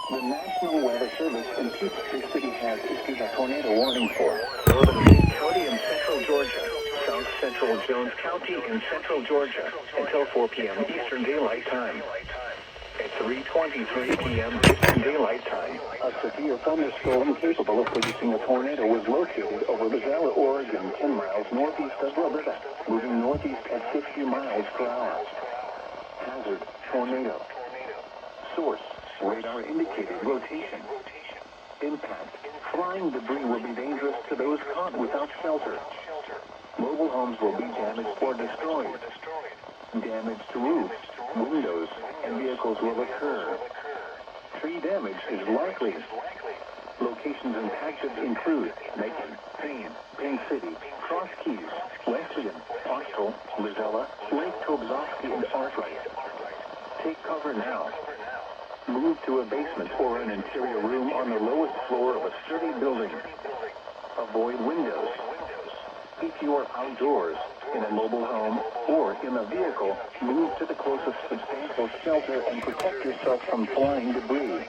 The National Weather Service in Peachtree City has issued a tornado warning for northern Dade County and central Georgia, south central Jones County and central Georgia until 4 p.m. Eastern Daylight Time. At 3:23 p.m. Eastern Daylight Time, a severe thunderstorm capable of producing a tornado was located over Bazella, Oregon, 10 miles northeast of Roberta, moving northeast at 50 miles per hour. Hazard, tornado. Source, radar indicated rotation. Impact, flying debris will be dangerous to those caught without shelter. Mobile homes will be damaged or destroyed. Damage to roofs, windows, and vehicles will occur. Tree damage is likely. Locations impacted include Macon, Payne City, Cross Keys, Wesleyan, Austell, Lizella, Lake Tobzowski, and Arkwright. Take cover now. Move to a basement or an interior room on the lowest floor of a sturdy building. Avoid windows. If you are outdoors, in a mobile home, or in a vehicle, move to the closest substantial shelter and protect yourself from flying debris.